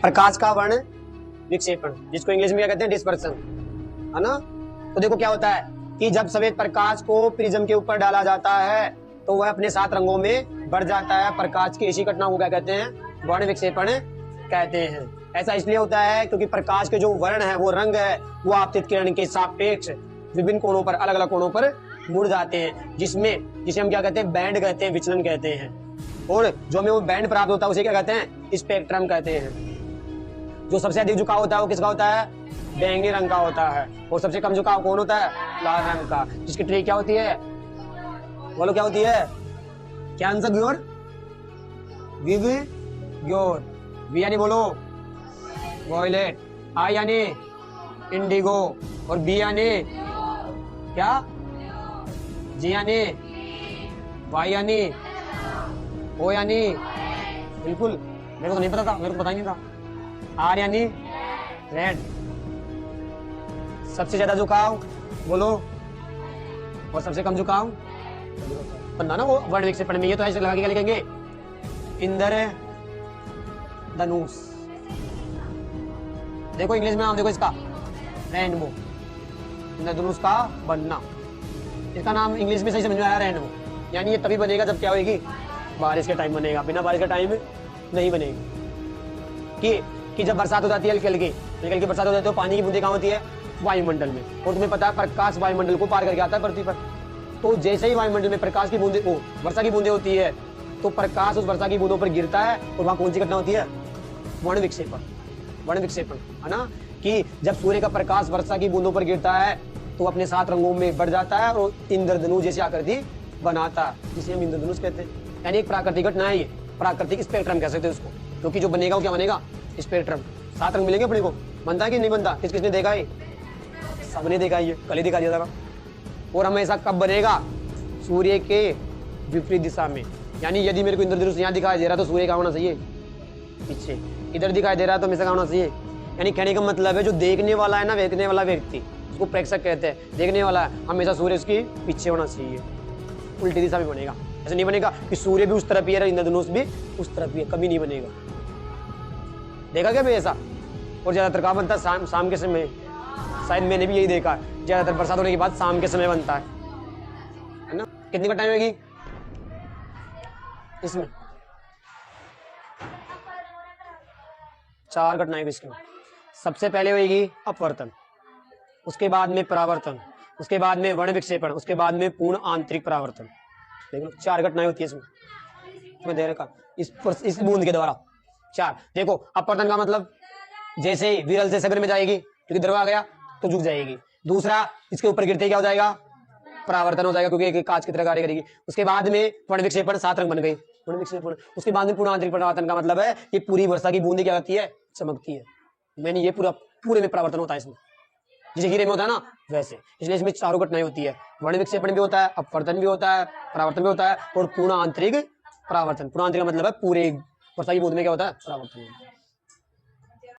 प्रकाश का वर्ण विक्षेपण, जिसको इंग्लिश में क्या कहते हैं, डिस्पर्सन, है ना। तो देखो क्या होता है कि जब सफेद प्रकाश को प्रिज्म के ऊपर डाला जाता है तो वह अपने 7 रंगों में बढ़ जाता है। प्रकाश की ऐसी घटना को क्या कहते हैं, वर्ण विक्षेपण कहते हैं। ऐसा इसलिए होता है क्योंकि प्रकाश के जो वर्ण है, वो रंग है, वो आपतित किरण के सापेक्ष विभिन्न कोणों पर, अलग अलग कोणों पर मुड़ जाते हैं, जिसे हम क्या कहते हैं, बैंड कहते हैं, विचलन कहते हैं। और जो हमें वो बैंड प्राप्त होता है उसे क्या कहते हैं, स्पेक्ट्रम कहते हैं। जो सबसे अधिक झुकाव होता है वो किसका होता है, बैंगनी रंग का होता है। और सबसे कम झुकाव कौन होता है, लाल रंग का। जिसकी ट्री क्या होती है, बोलो क्या होती है, क्या आंसर ग्योर, विव ग्योर। वी यानी बोलो वॉयलेट, आई यानी इंडिगो, और बी यानी क्या, जी यानी वाई यानी ओ यानी, बिल्कुल मेरे को तो नहीं पता था, मेरे को पता ही नहीं था। आर यानी रेड। सबसे ज्यादा झुकाव बोलो, और सबसे कम झुकाव बनना ना वो वर्ण विक्षेपण में। ये तो ऐसे लगा के क्या लिखेंगे, इंद्र धनुष। देखो इंग्लिश में नाम देखो इसका, रेनबो, इंद्रधनुष का बनना। इसका नाम इंग्लिश में सही समझ में आया, रेनबो। यानी ये तभी बनेगा जब क्या होगी, बारिश के टाइम बनेगा, बिना बारिश के टाइम नहीं बनेगी। कि जब बरसात हो जाती है, हल्की हल्की बरसात हो जाती है, तो पानी की बूंदें कहाँ होती है, वायुमंडल में। और तुम्हें पता है प्रकाश वायुमंडल को पार करके आता है पृथ्वी पर। तो जैसे ही वायुमंडल में प्रकाश की बूंदे, वर्षा की बूंदें होती है, तो प्रकाश उस वर्षा की बूंदों पर गिरता है, और वहां कौन सी घटना होती है, वर्ण विक्षेपण। वर्ण विक्षेपण, है ना। कि जब सूर्य का प्रकाश वर्षा की बूंदों पर गिरता है तो अपने 7 रंगों में बढ़ जाता है और इंद्रधनुष जैसी आकृति बनाता है, जिसे हम इंद्रधनुष कहते हैं। यानी एक प्राकृतिक घटना है ये, प्राकृतिक स्पेक्ट्रम कह सकते हैं उसको, क्योंकि जो बनेगा वो क्या बनेगा, स्पेक्ट्रम। 7 रंग मिलेंगे अपने को, बनता है कि नहीं बनता, किसने देखा है, सबने देखा है, ये कल ही दिखा दिया था। और हमेशा कब बनेगा, सूर्य के विपरीत दिशा में। यानी यदि मेरे को इंद्रधनुष यहाँ दिखाई दे रहा तो सूर्य का होना चाहिए पीछे, इधर दिखाई दे रहा तो हमेशा का होना चाहिए। यानी कहने का मतलब है जो देखने वाला है ना, देखने वाला व्यक्ति, उसको प्रेक्षक कहते हैं, देखने वाला है, हमेशा सूर्य उसकी पीछे होना चाहिए, उल्टी दिशा में बनेगा। ऐसा नहीं बनेगा कि सूर्य भी उस तरफ ही है, इंद्रधनुष भी उस तरफ ही है, कभी नहीं बनेगा। देखा क्या भाई ऐसा। और ज्यादातर कहाँ बनता है, शाम के समय। शायद मैंने भी यही देखा है, ज्यादातर बरसात होने के बाद शाम के समय बनता है ना। कितनी का टाइम होगी इसमें, 4 घटनाएं इसमें। सबसे पहले होगी अपवर्तन, उसके बाद में परावर्तन, उसके बाद में वर्ण विक्षेपण, उसके बाद में पूर्ण आंतरिक परावर्तन। देख लो 4 घटनाएं होती है इसमें दे रखा, इस बूंद के द्वारा 4। देखो अपवर्तन का मतलब जैसे ही विरल से सगर में जाएगी, क्योंकि दरवा आ गया तो झुक जाएगी। दूसरा, इसके ऊपर गिरते क्या हो जाएगा, परावर्तन हो जाएगा, क्योंकि एक कांच की तरह कार्य करेगी। उसके बाद में वर्ण विक्षेपण, 7 रंग बन गई, वर्ण विक्षेपण। उसके बाद में पूर्ण आंतरिक परावर्तन का मतलब है कि पूरी वर्षा की बूंदें क्या होती है, चमकती है। मैंने ये पूरे में परावर्तन होता है इसमें, जैसे हीरे में होता है ना वैसे। इसलिए इसमें 4 घटनाएं होती है, वर्ण विक्षेपण भी होता है, अपवर्तन भी होता है, परावर्तन भी होता है, और पूर्ण आंतरिक परावर्तन। पूर्ण आंतरिक का मतलब है पूरे वर्षा की बूंद में क्या होता है, परावर्तन।